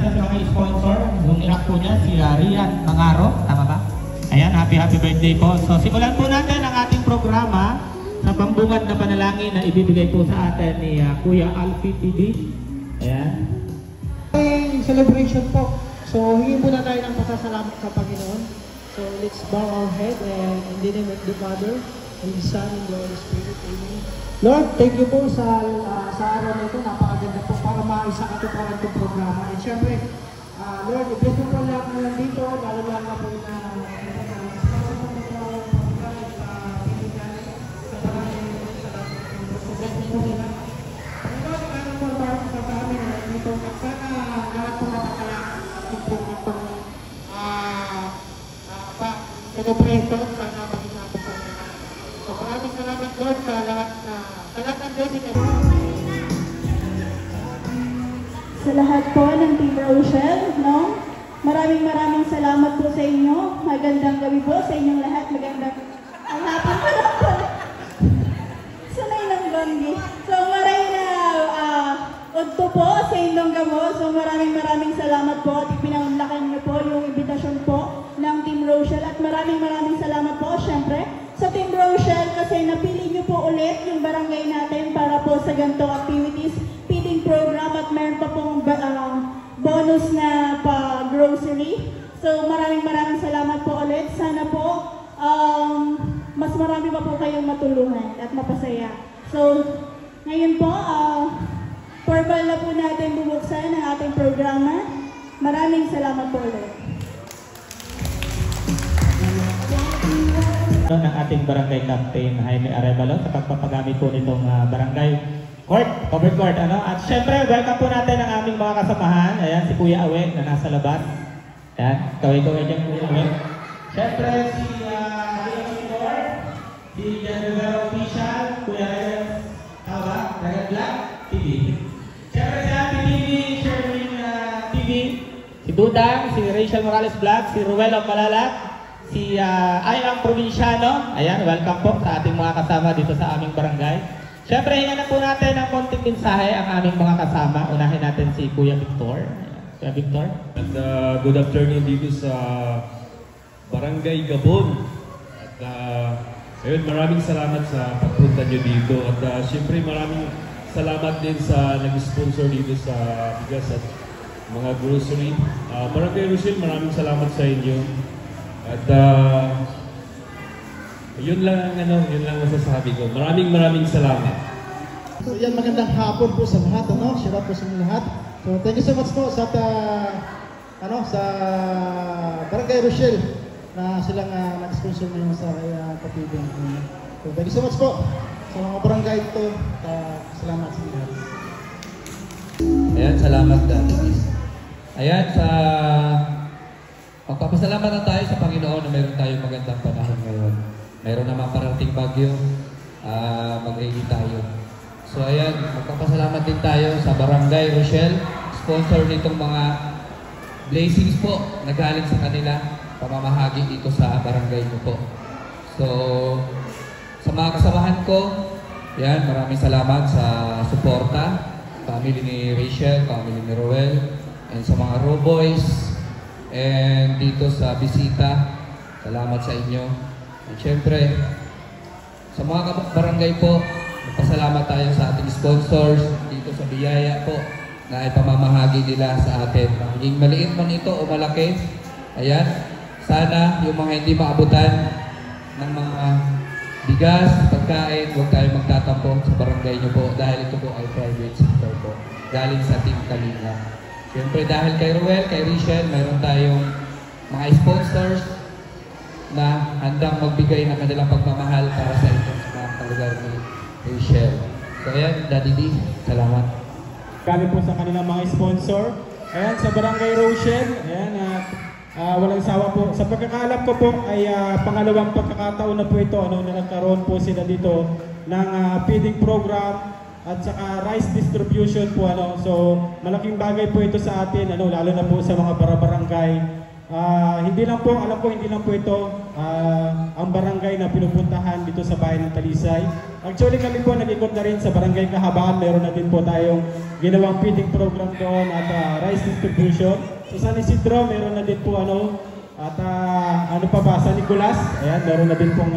isa sa mga sponsor. Yung inak po niya, si Rian Mangaro. Tama ba? Ayan, happy birthday po. So simulan po natin ang ating programa sa pambungad na panalangin na ibibigay po sa atin ni Kuya Alfie TV. Ayan. Celebration po. So hingin muna tayo ng pasasalamat sa Panginoon. So let's bow our head and in the name of the Father, and the Son, and the Holy Spirit. Amen. Lord, thank you po sa araw na ito. Napakaganda po para maisa katuparan itong programa. And syempre, Lord, i-bless mo po lahat na nandito, lalo na po na Preso, sana maging natin sa mga. So maraming salamat Lord sa lahat ng blessing. Sa lahat po ng Team Rochelle, no? Maraming salamat po sa inyo. Magandang gabi po sa inyong lahat. Magandang ang hapon po lang po. Sanay ng banggi. So maray na udto po sa inyong gamo. So maraming salamat po at ipinaunlakan niyo po yung invitasyon po ng Team Rochelle at maraming salamat po syempre sa Team Rochelle kasi napili niyo po ulit yung barangay natin para po sa ganito activities, feeding program at meron pa pong bonus na pa-grocery. So maraming salamat po ulit. Sana po mas marami pa po kayong matulungan at mapasaya. So ngayon po, formal na po natin bubuksan ang ating programa. Maraming salamat po ulit. Ng ating barangay captain Jaime Arevalo sa pagpapagamit po nitong barangay court, covered court, At syempre, welcome po natin ang aming mga kasamahan. Ayan, si Kuya Awe na nasa labas. Ayan, kaway-kaway dyan Kuya Awe. Syempre, si Kuya Victor, si Jan Rivera Official, Kuya Reyes, Red Black TV. Syempre si Happy TV, Sherwin TV, si Dudang, si Rachel Morales Black, si Ruel of Malalat, si Ayang Provinciano. Ayan, welcome po sa ating mga kasama dito sa aming barangay. Siyempre, hingan na po natin ng konting mensahe ang aming mga kasama. Unahin natin si Kuya Victor. Kuya Victor. At good afternoon dito sa Barangay Gabon. At ayun, maraming salamat sa pagpunta nyo dito. At siyempre, maraming salamat din sa nag-sponsor dito sa bigas at mga grocery. Barangay Rochelle, maraming salamat sa inyo. At yun lang masasabi ko. Maraming salamat. So yan, magandang hapon po sa lahat, Shout out po sa lahat. So thank you so much po sa sa Barangay Rochelle na silang nag-sponsor ngayon sa kapibing. So thank you so much po sa mga barangay ito. Salamat sa lahat. Ayan, salamat dahil. Ayan, magpapasalamat na tayo sa Panginoon na mayroon tayong magandang panahon ngayon. Mayroon naman parating bagyo, mag-ready tayo. So ayan, magpapasalamat din tayo sa Barangay Rochelle, sponsor nitong mga blessings po na galing sa kanila, pamamahagi dito sa barangay ko po. So, sa mga kasamahan ko, yan, maraming salamat sa suporta, family ni Rachel, family ni Roel, and sa mga Roboys, and dito sa bisita, salamat sa inyo. At syempre, sa mga barangay po, magpasalamat tayo sa ating sponsors dito sa biyaya po na ipamamahagi nila sa atin. Maging maliit man ito o malaki, ayan, sana yung mga hindi maabutan ng mga bigas, pagkain, huwag tayo magtatampo sa barangay nyo po dahil ito po ay private sector po, galing sa Team Kalinga. Siyempre dahil kay Ruel, kay Rachel, mayroon tayong mga sponsors na handang magbigay ng kanilang pagmamahal para sa inyo sa mga lugar ni Rachel. So ayan, Daddy D, salamat. Galing po sa kanilang mga sponsor. Ayan, sa Barangay Rochelle, ayan, walang sawa po. Sa pagkakaalam ko po ay pangalawang pagkakataon na po ito, na nagkaroon po sila dito ng feeding program at saka rice distribution po. So malaking bagay po ito sa atin, lalo na po sa mga barangay hindi lang po, alam ko hindi lang po ito ang barangay na pinupuntahan dito sa bayan ng Talisay. Actually kami po nag-ikot na rin sa barangay Kahabaan. Meron na din po tayong ginawang feeding program doon at rice distribution. Sa San Isidro, meron na din po at ano pa ba, San Nicolas, ayan, meron na din pong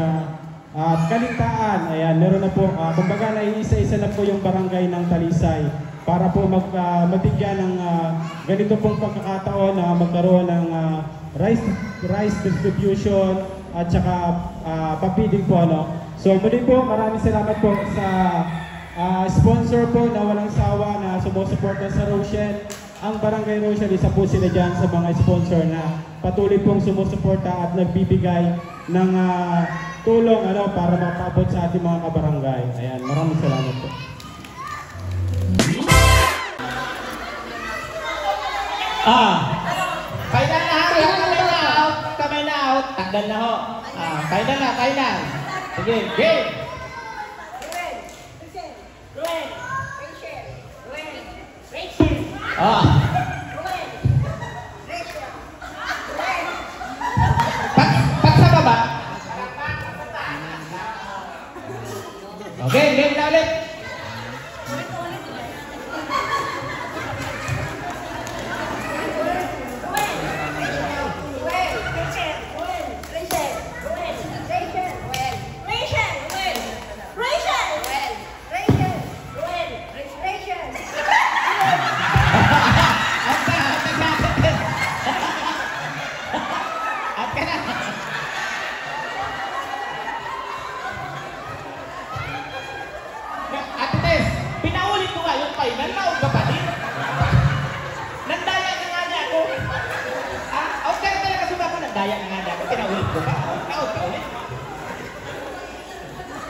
at Kalintaan, ayan, meron na po, kumbaga naiisa-isa na po yung barangay ng Talisay para po mabigyan ng ganito pong pagkakataon na magkaroon ng rice distribution at saka papiding po So muli po, maraming salamat po sa sponsor po na walang sawa na sumusuporta sa Rochelle. Ang Barangay Rochelle, isa po sila dyan sa mga sponsor na patuloy pong sumusuporta at nagbibigay ng tulong para mapabot sa ating mga kabarangay. Ayan, maraming salamat po. Final na ha, kamay na out, tanggal na ho. Final na, final. Sige, game! Pag sa baba. Okay, game na ulit.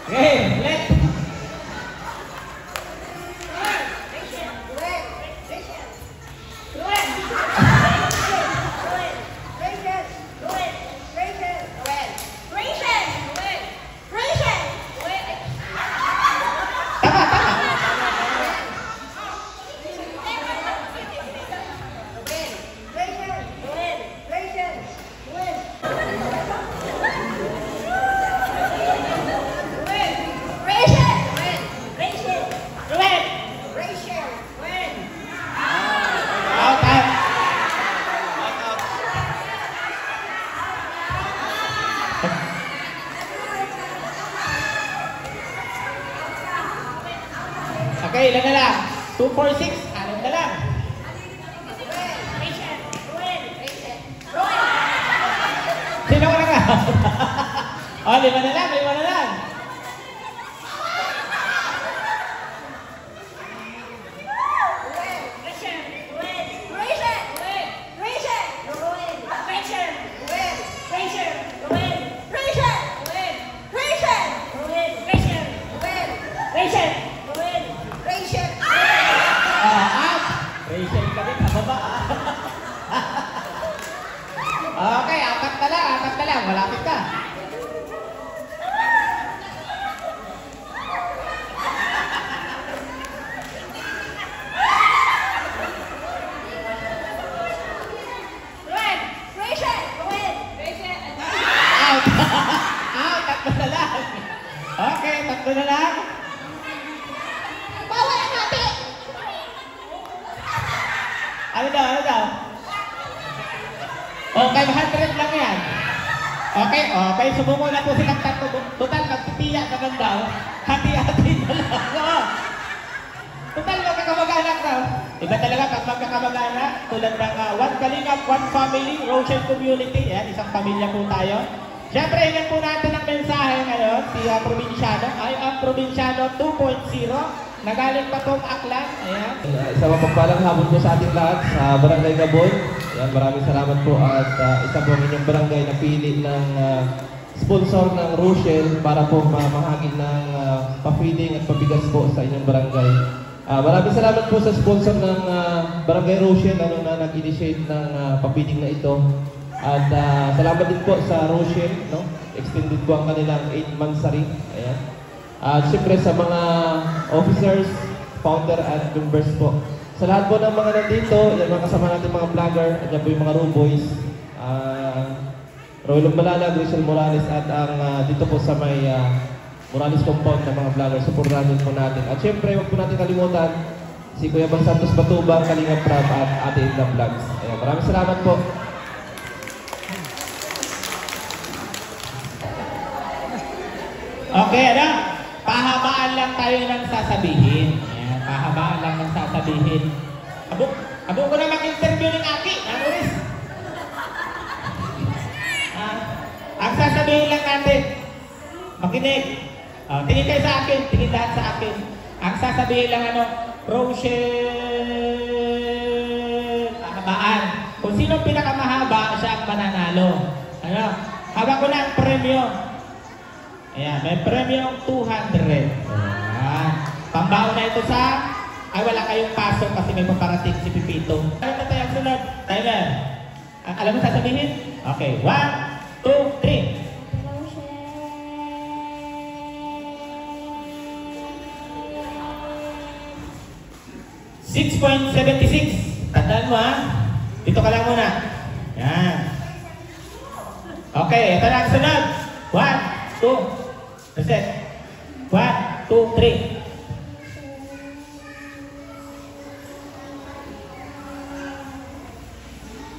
Okay, let's okay, ilan na lang? 2, 4, 6, 6 na lang. Sino ko na ka? O, 5 na lang, 5 na lang. Rachel kami, kababa. Okay, 4 na lang, malapit ka. Out, 3 na lang. Okay, 3 na lang. Ano daw? Okay, 100 lang yan. Okay, subuko na po silang 3. Total, magtitiya naman daw. Hati-hati na lang. Total, magkakamag-anak daw. Iba talaga pag magkakamag-anak, tulad ng One Kalingap, One Family, Rochelle Community. Yan, isang pamilya po tayo. Siyempre, hingan po natin ang mensahe ngayon, si Probinsyano. Ay, ang Probinsyano 2.0. Nagaling pa pong Aklan. Ayan. Isa mapagpalang hapon po sa ating lahat sa Barangay Gabon. Ayan, maraming salamat po at isa po ang inyong barangay na pili ng sponsor ng Rochelle para po mamahagin ng pa-feeding at pabigas po sa inyong barangay. Maraming salamat po sa sponsor ng Barangay Rochelle na nag-initiate ng pa-feeding na ito. At salamat din po sa Rochelle, extended po ang kanilang 8 months rin. Ayan. At siyempre sa mga officers, founder at members po. Sa lahat po ng mga nandito, yan mga kasama natin mga vlogger, at yan po yung mga Roboys. Royal Malala, Grisel Morales at ang dito po sa may Morales Compound ng mga vloggers. Supportahan po natin. At syempre, huwag po natin kalimutan si Kuya Bang Santos Batubang, Kalingap Prab at Ate Edna Vlogs. Ayan, maraming salamat po. Okay, ano? Pahabaan lang tayo ng sasabihin. Ayan, pahabaan lang ng sasabihin. Abo ko na mag-interview ng Aki. Ano rin? Ang sasabihin lang natin, makinig. Tingin kayo sa akin, tingin lahat sa akin. Ang sasabihin lang Rochelle, pahabaan. Kung sino pinakamahaba, siya ang mananalo. Ano? Haba ko na ang premyo. Ayan, may premyo 200. Ayan. Pambaon na ito sa... Ay, wala kayong pasok kasi may paparating si Pipito. Ano na tayo ang sunod? Timer. Alam mo sasabihin? Okay, 1, 2, 3. 6.76. Tandaan mo, ha? Dito ka lang muna. Yan. Okay, ito na ang sunod. 1, 2. Reset. 1, 2, 3.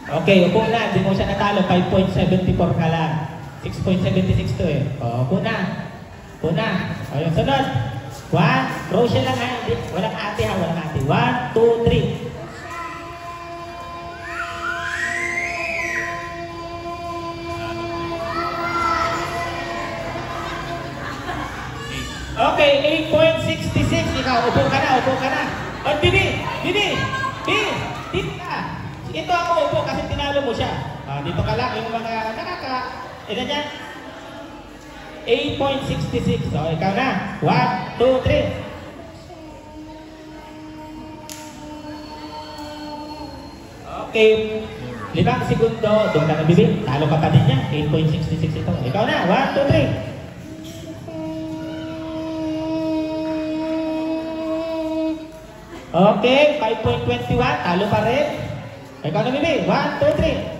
Okay, upo na. Hindi mo siya natalo. 5.74 ka lang. 6.76 to eh. Upo na. Upo na. O, yung sunod. 1. Rochelle lang ha. Walang ate ha. Walang ate. 1, 2, 3. Okay, 8.66. Ikaw, upo ka na. Upo ka na. O, Bibi. Bibi. Bibi. Dito ka. Ito ako upo kasi tinalo mo siya. Dito ka lang. Yung mga ilan yan? 8.66. So, ikaw na. 1, 2, 3. Okay. 5 segundo. Doon ka na, Bibi. Talo ka pa din niya. 8.66 ito. Ikaw na. 1, 2, 3. Okay. 5.21. Talo pa rin. Ikaw na, Bibi. 1, 2, 3.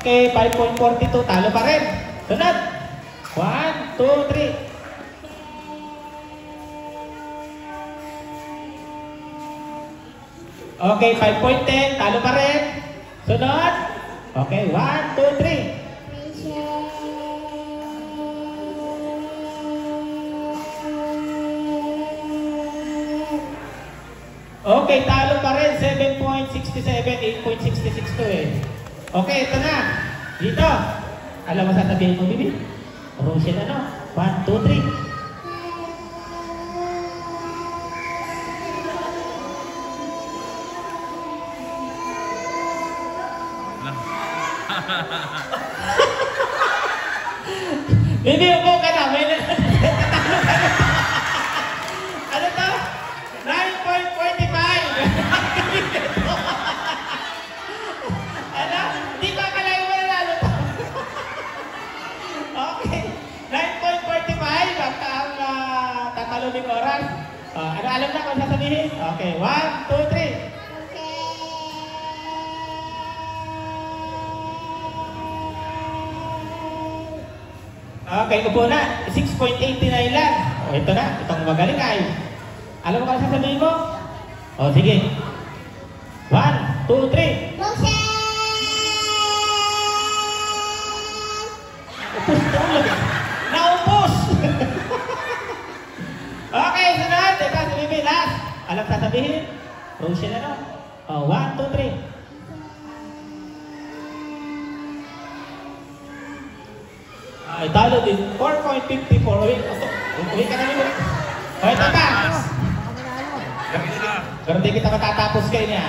Okay, 5.42. Talo pa rin. Sunod. 1, 2, 3. Okay, 5.10. Talo pa rin. Sunod. Okay, 1, 2, 3. Okay, talo pa rin. 7.67. 8.66 to eh. Okay, ito na. Dito. Alam mo sasabihin mo, Bibi? Rochelle ano? 1, 2, 3. Bibi, upo ka na. May natatalo ka na. Ano to? 9.45. Ano? Di ba kalayo mo nanalo to? Okay. 9.45. Basta ang tataluming oras. Ano alam na kung sasabihin? Okay. 1, 2, 3. Okay, upo na. 6.89 lang. O, ito na. Itong magaling ay. Alam mo kung sasabihin mo? O, sige. 1, 2, 3. Upos tulog. Naupos! Okay, sunod. Ito, sabihin last. Alam sasabihin? Rochelle ano? O, 1, 2, 3. Ay, talo din. 4.54. Uwi ka na nito. O, ito pa. Pero di kita matatapos kayo niya.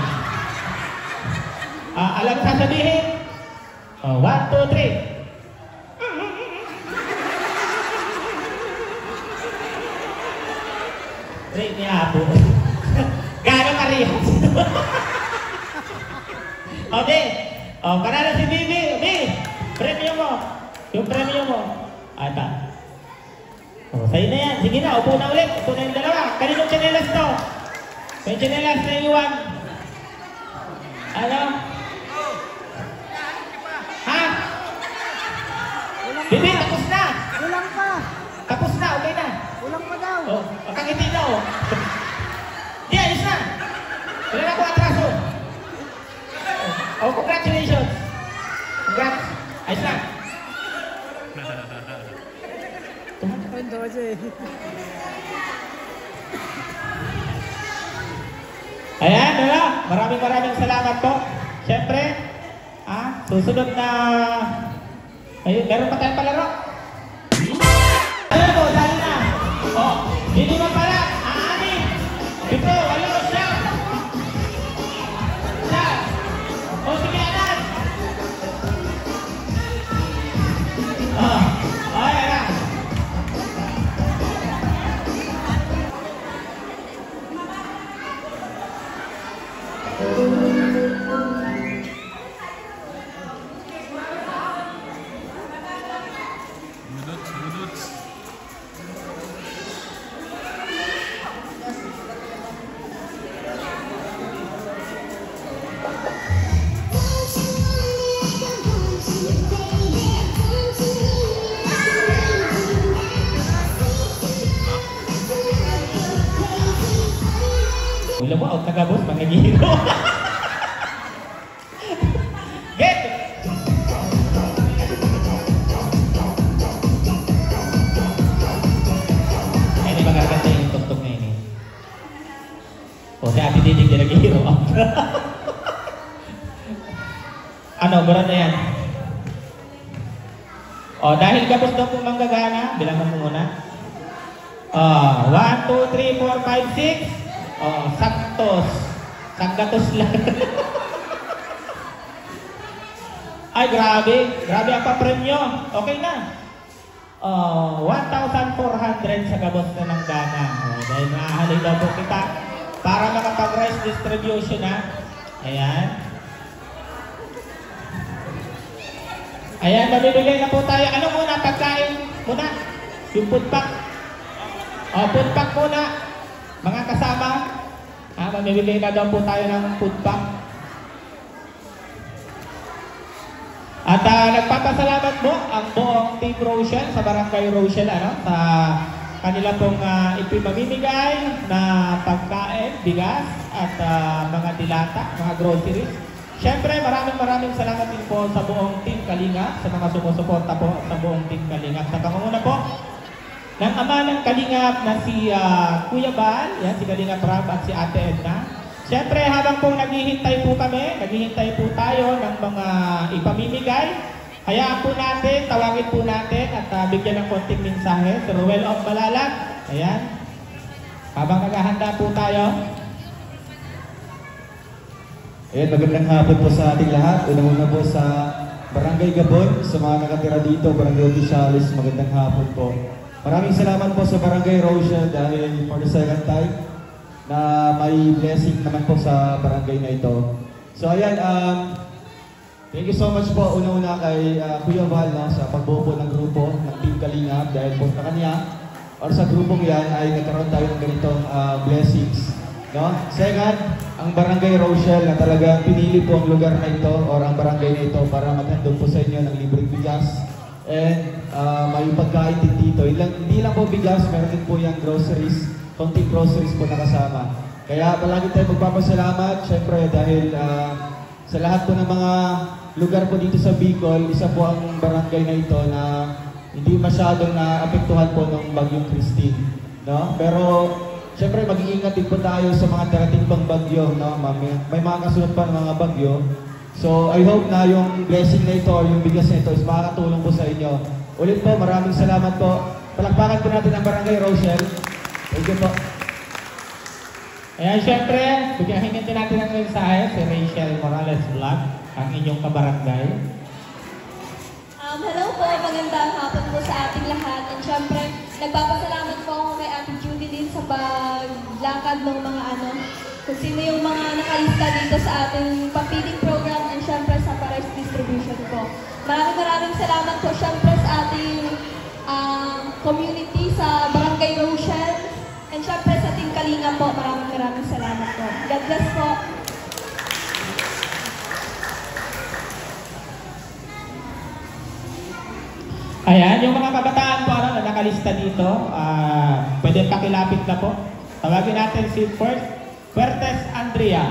Alam sasabihin? 1, 2, 3. Rate niya po. Gano'ng karihas? Okay. Panalo si Bibi. Bibi, premium mo. Yung premium mo. Ata. Sa'yo na yan. Sige na, upo na ulit. Upo na yung dalawa. Kaninong chanelas to? May chinelas na iwan. Ano? Ha? Bibi, tapos na. Kulang pa. Tapos na, okay na. Kulang pa daw. Oh, makangiti na oh. Di, ayos na. Wala na po atraso. Oh, congratulations. Congrats. Ayos na. Ayan, wala. Maraming salamat po. Siyempre, susunod na... Ayun, meron pa tayong palaro. Ayun po, dali na. Oh, hindi mo pala. Amin. Dito, wala mo siya. Siya. Oh, sige, anan. Oh, ayan na. Wala mo, out na ka, boss. Mangagiro. Get! Ay, di magaganda yung tuk-tuk na yun eh. O, si Ate Didig din nag-hero out. Ano, buran na yan. O, dahil gabos daw po manggagana, bilangan mo muna. 1, 2, 3, 4, 5, 6. Oh, saktos. Sanggatos lang. Ay, grabe. Grabe ang papremyo. Okay na. 1,400 sa gabos na ng gana. Dahil nahali daw po kita para makapag-rice distribution na. Ayan. Ayan, mamimili na po tayo. Ano muna? Pagkain muna. Yung food pack. Food pack muna. Mga kasama, mamimili na daw po tayo ng food pack. At nagpapasalamat po ang buong Team Rochelle sa Barangay Rochelle sa kanila pong ipimamimigay na pagkain, bigas at mga dilata, mga groceries. Siyempre, maraming salamat din po sa buong Team Kalinga, sa mga sumusuporta po sa buong Team Kalinga. Sa pangunguna po ng ama ng Kalingap na si Kuya Bal, yan, si Kalingap Rab at si Ate Edna. Siyempre, habang po naghihintay po kami, naghihintay po tayo ng mga ipamimigay, hayaan po natin, tawagin po natin at bigyan ng konting mensahe si Ruel of Malalag. Ayan. Habang naghahanda po tayo. Ayan, magandang hapon po sa ating lahat. Una-una po sa Barangay Gabon, sa mga nakatira dito, Barangay Oficialis, magandang hapon po. Maraming salamat po sa Barangay Rochelle dahil for the second time na may blessing naman po sa barangay na ito. So ayan, thank you so much po una-una kay Kuya Val sa pagbuo po ng grupo ng Team Kalingap dahil po sa kanya or sa grupong yan ay nagkaroon tayo ng ganitong blessings. No? Second, ang Barangay Rochelle na talagang pinili po ang lugar na ito or ang barangay na ito para maghandog po sa inyo ng libreng bigas. And may pagkain din dito. Hindi lang po bigas, meron din po yung groceries, konting groceries po nakasama. Kaya palagi tayo magpapasalamat, syempre dahil sa lahat po ng mga lugar po dito sa Bicol, isa po ang barangay na ito na hindi masyadong naapektuhan po ng Bagyong Christine. No? Pero syempre mag-iingat din po tayo sa mga darating pang bagyo. No? May mga kasunod pa ng mga bagyo. So, I hope na yung blessing na ito or yung bigas na ito is makakatulong po sa inyo. Ulit po, maraming salamat po. Palakpakan po natin ang Barangay Rochelle. Thank you po. Ayan, syempre, bigyan din natin ng mensahe si Rachel Morales Vlog, ang inyong kabarangay. Hello po, magandang hapon po sa ating lahat. And syempre, nagpapasalamat po ako kay Ate Judy din sa paglakad ng mga kung sino yung mga nakalista dito sa ating papiling program and syempre sa Paris Distribution po. Maraming salamat po syempre sa ating community sa Barangay Rochelle and syempre sa Team Kalinga po. Maraming salamat po. God bless po. Ayan, yung mga kabataan po na nakalista dito, pwede pakilapit na po. Tawagin natin si Fuertes Andrea.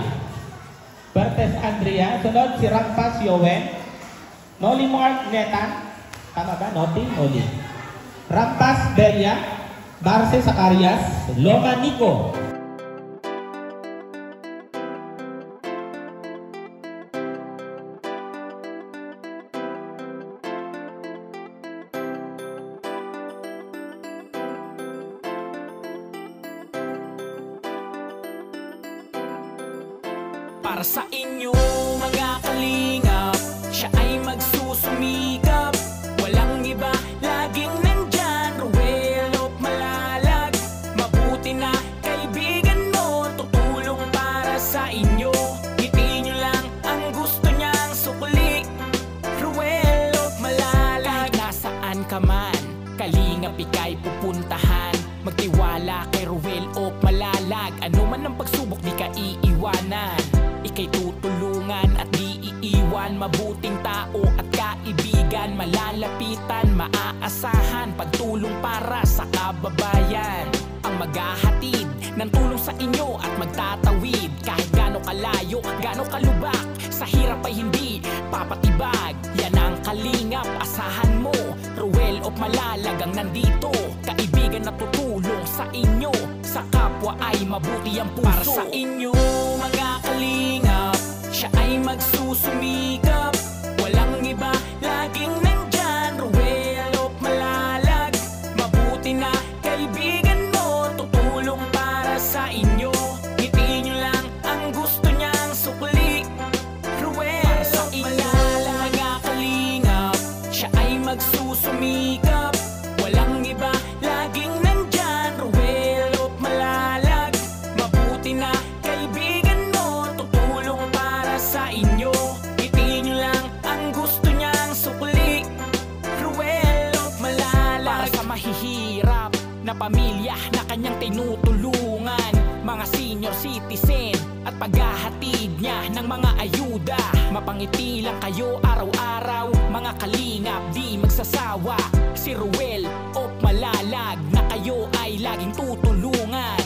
Fuertes Andrea. Sunod si Rampas Yowen. Noli Mark Netan. Tama ba? Noli. Rampas Belia. Barce Zacarias. Loma Nico. Para sa inyo mga kalingap, siya ay magsusumikap. Walang iba, laging nandyan, Ruel of Malalag. Mabuti na kaibigan mo, tutulong para sa inyo. Ngiti nyo lang ang gusto niyang sukli, Ruel of Malalag. Kahit nasaan ka man, kalingap ika'y pupuntahan. Magtiwala kay Ruel of Malalag. Ano man ang pagsubok, di ka iiwanan. Ika'y tutulungan at di iiwan. Mabuting tao at kaibigan, malalapitan, maaasahan. Pagtulong para sa kababayan, ang maghahatid ng tulong sa inyo at magtatawid. Kahit gaano kalayo, gaano kalubak, sa hirap ay hindi papatibag. Yan ang kalingap, asahan mo. Ruel of Malalag ang nandito. Kaibigan na tutulong sa inyo, sa kapwa ay mabuti ang puso. Para sa inyo mga kalingap, siya ay magsusumikap. Walang iba, laging nandyan, Ruel of Malalag. Mabuti na kaibigan mo, tutulong para sa inyo. Ngiti nyo lang ang gusto niyang sukli, Ruel of Malalag. Mga kalingap, siya ay magsusumikap. Walang iba, laging nandyan, Ruel of Malalag. Mabuti na kaibigan mo, tutulong para sa inyo. Ngiti nyo lang ang gusto niyang sukli, Ruel of Malalag. Para sa mahihirap na pamilya na kanyang tinutulungan, mga senior citizen at paghahatid niya ng mga ayuda. Mapangiti lang kayo araw-araw, mga kalingap di magsasawa. Si Ruel of Malalag na kayo ay laging tutulungan.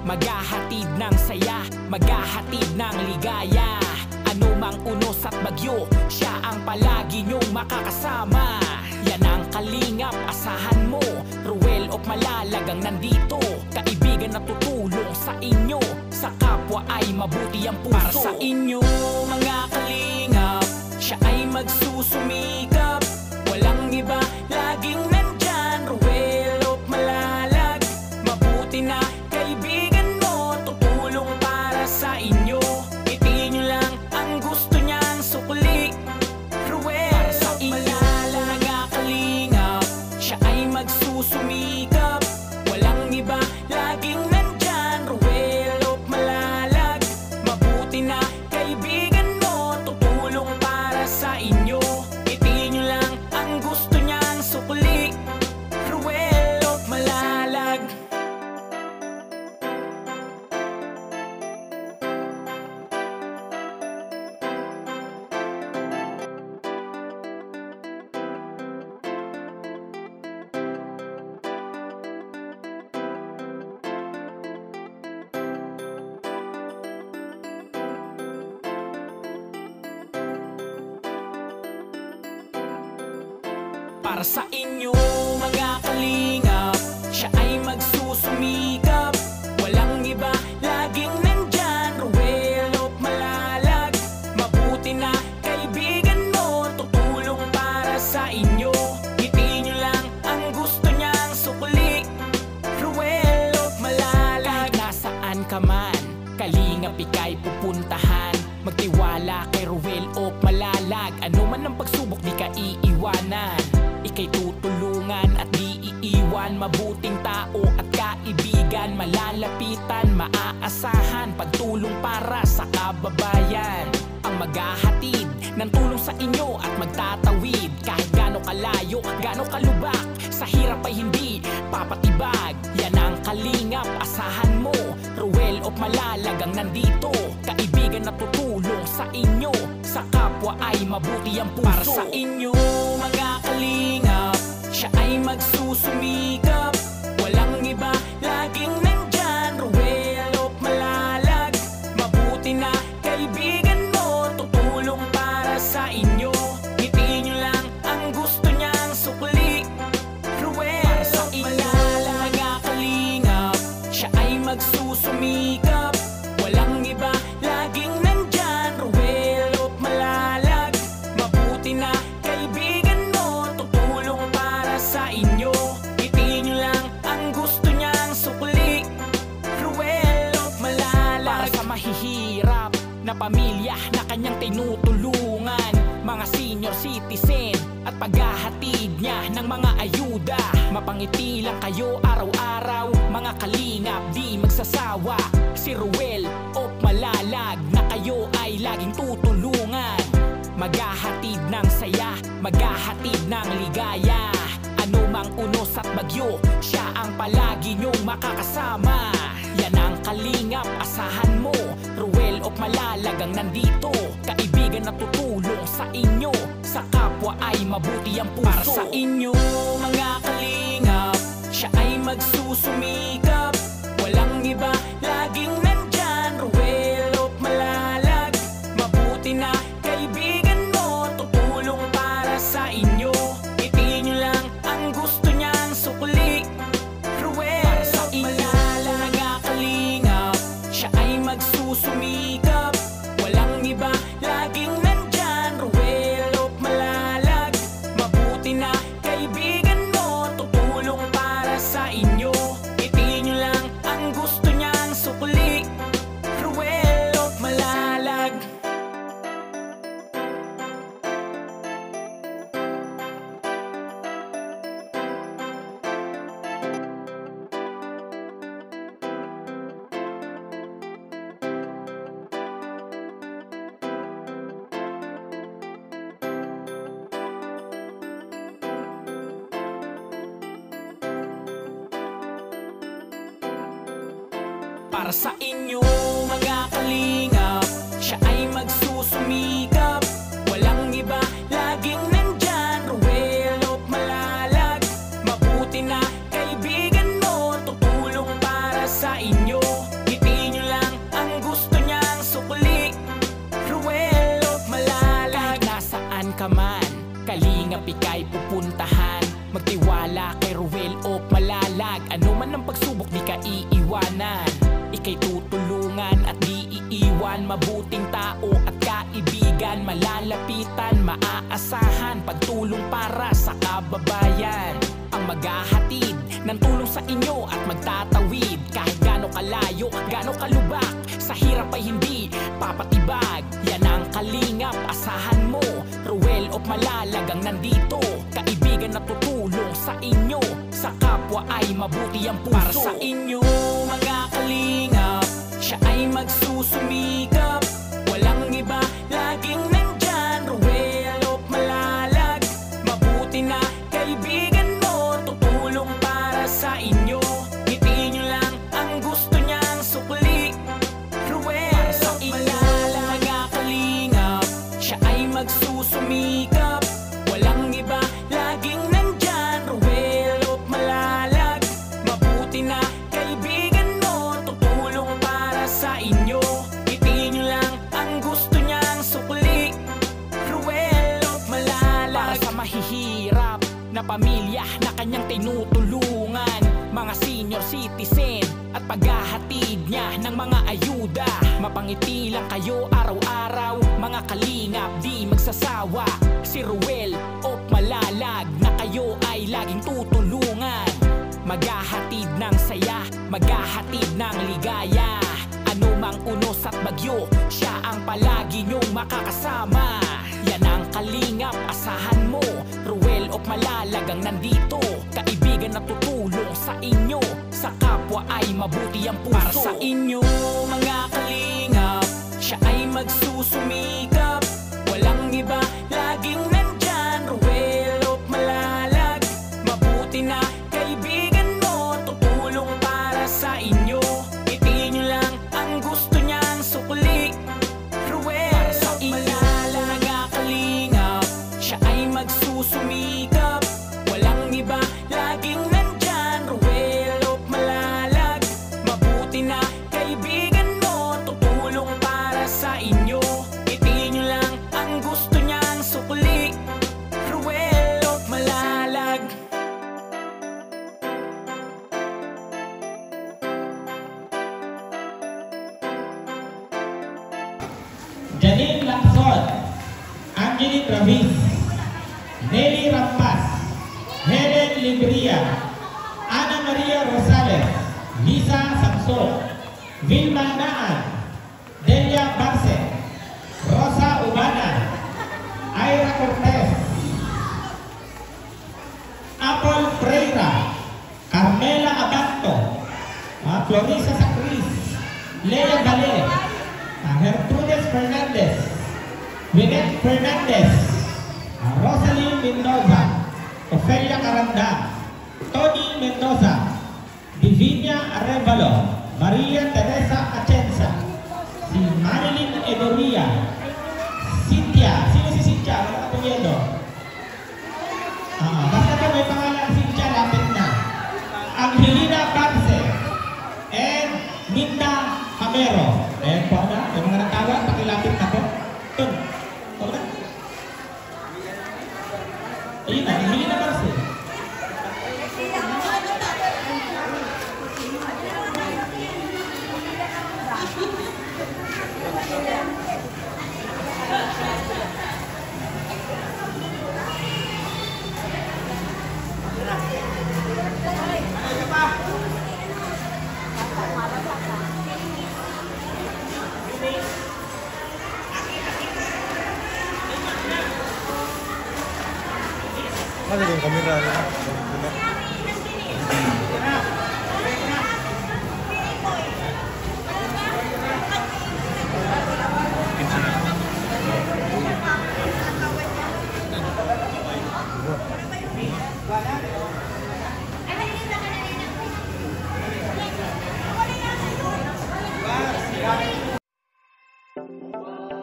Maghahatid ng saya, maghahatid ng ligaya. Ano mang unos at bagyo, siya ang palagi niyong makakasama. Yan ang kalingap, asahan mo. Ruel of Malalag ang nandito. Kaibigan na tutulong sa inyo, sa kapwa ay mabuti ang puso. Para sa inyo mga kalingap, siya ay magsusumikap. Walang iba, laging nandyan, Ruel of Malalag. Mabuti na kaibigan mo, tutulong para sa inyo. Ngiti nyo lang ang gusto niyang sukli, Ruel of Malalag. Mga kalingap, siya ay magsusumikap. Walang iba, laging nandyan, Ruel of Malalag. Mabuti na kaibigan mo, tutulong para sa inyo. Ngiti nyo lang ang gusto niyang sukli, Ruel of Malalag. Para sa inyo mga kalingap, siya ay magsusumikap. Walang iba, laging nandyan, Ruel of Malalag. Mabuti na kaibigan mo, tutulong para sa inyo. Ngiti nyo lang ang gusto niyang sukli, Ruel of Malalag. Nasaan ka man, kalingap ika'y pupuntahan. Magtiwala kay Ruel of Malalag. Ano man ang pagsubok, di ka iiwanan. Ika'y tutulungan at di iiwan. Mabuting tao at kaibigan, malalapitan, maaasahan. Pagtulong para sa kababayan, ang maghahatid ng tulong sa inyo at magtatawid. Kahit gaano kalayo, gaano kalubak, sa hirap ay hindi papatibag. Yan ang kalingap, asahan mo. of malalagang nandito, kaibigan na tutulong sa inyo, sa kapwa ay mabuti ang puso. Para sa inyo mga kalingap, siya ay magsusumikap, walang iba, laging nandyan, Ruel of Malalag. Mabuti na kaibigan mo, tutulong para sa inyo, ngiti nyo lang ang gusto niyang sukli. Ruel of Malalag, mga kalingap, siya ay magsusumikap, walang iba, laging nandyan, Ruel of Malalag. Mabuti na kaibigan mo, tutulong para sa inyo, ngiti nyo lang ang gusto niyang sukli. Ruel of Malalag. Para sa mahihirap na pamilya na kanyang tinutulungan, mga senior citizen at paghahatid niya ng mga ayuda. Mapangiti lang kayo araw-araw, mga kalingap di magsasawa. Si Ruel of Malalag na kayo ay laging tutulungan, maghahatid ng saya, maghahatid ng ligaya. Ano mang unos at bagyo, siya ang palagi niyong makakasama. Yan ang kalingap, asahan mo, Ruel of Malalag ang nandito, kaibigan na tutulong sa inyo, sa kapwa ay mabuti ang puso. Para sa inyo mga kalingap, siya ay magsusumikap, walang iba, laging nandyan, Ruel of Malalag. Mabuti na kaibigan mo, tutulong para sa inyo, ngiti nyo lang ang gusto niyang sukli. Ruel of Malalag, mga kalingap, siya ay magsusumikap, walang iba, laging nandyan, Ruel of Malalag. Mabuti na kaibigan mo, tutulong para sa inyo, ngiti nyo lang ang gusto niyang sukli. Ruel of Malalag. Para sa inyo mga kalingap, siya ay magsusumikap, walang iba, laging nandyan, Ruel of Malalag. Mabuti na kaibigan mo, tutulong para sa inyo, ngiti nyo lang ang gusto niyang sukli. Ruel of Malalag. Kahit nasaan ka man, kalingap ika'y pupuntahan, magtiwala kay Ruel of Malalag. Ano man ang pagsubok, di ka iiwanan, ika'y tutulungan at di iiwan. Mabuting tao at kaibigan, malalapitan, maaasahan, pagtulong para sa kababayan. Ang maghahatid ng tulong sa inyo at magtatawid, kahit gaano kalayo, gaano kalubak, sa hirap ay hindi papatibag. Yan ang kalingap, asahan mo, Ruel of Malalag ang nandito, kaibigan na tutulong sa inyo, sa kapwa ay mabuti ang puso. Para sa inyo mga kalingap, siya ay magsusumikap, walang iba, laging nandyan, Ruel of Malalag. Mabuti na kaibigan mo, tutulong para sa inyo, ngiti nyo lang ang gusto niyang sukli. Ruel of Malalag, mga kalingap, siya ay magsusumikap, walang iba, laging nandyan, Ruel of Malalag. Mabuti na kaibigan mo, tutulong para sa inyo, ngiti nyo lang ang gusto niyang sukli. Ruel of Malalag. Para sa mahihirap na pamilya na kanyang tinutulungan, mga senior citizen at paghahatid niya ng mga ayuda. Mapangiti lang kayo araw-araw, mga kalingap di magsasawa. Si Ruel of Malalag na kayo ay laging tutulungan, maghahatid ng saya, maghahatid ng ligaya. Ano mang unos at bagyo, siya ang palagi niyong makakasama. Yan ang kalingap, asahan mo, Ruel of Malalag ang nandito, kaibigan na tutulong sa inyo, sa kapwa ay mabuti ang puso. Para sa inyo mga kalingap, siya ay magsusumikap, walang iba, laging nandyan, Ruel of Malalag. Mabuti na kaibigan mo, tutulong para sa inyo, ngiti nyo lang ang Janine Lacson, Angeline Ravis, Nelly Rampas, Helen Libria, Ana Maria Rosales, Lisa Samson, Vilma Naan, Delia Barce, Rosa Ubana, Ira Cortez, Apple Freira, Carmela Abanto, Florisa Sacris, Lea Bale, Gertrudes Fernandez, Winnet Fernandez, Rosalie Mendoza, Ofelia Caranda, Tony Mendoza, Divinia Arevalo, Maria Teresa Atienza, si Marilyn Edoria, Cynthia, sino si Cynthia? Wala ka punyendo. Basta po may pangalan Cynthia, lapit na. Angelina Barce, and Minda Hamero. Ayan po na, yung mga natawag, pakilapit na po. Tun, tawag na. Ayun na, Angelina Barce. Ada yung kamera na.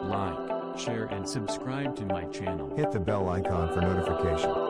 Like, share and subscribe to my channel. Hit the bell icon for notification.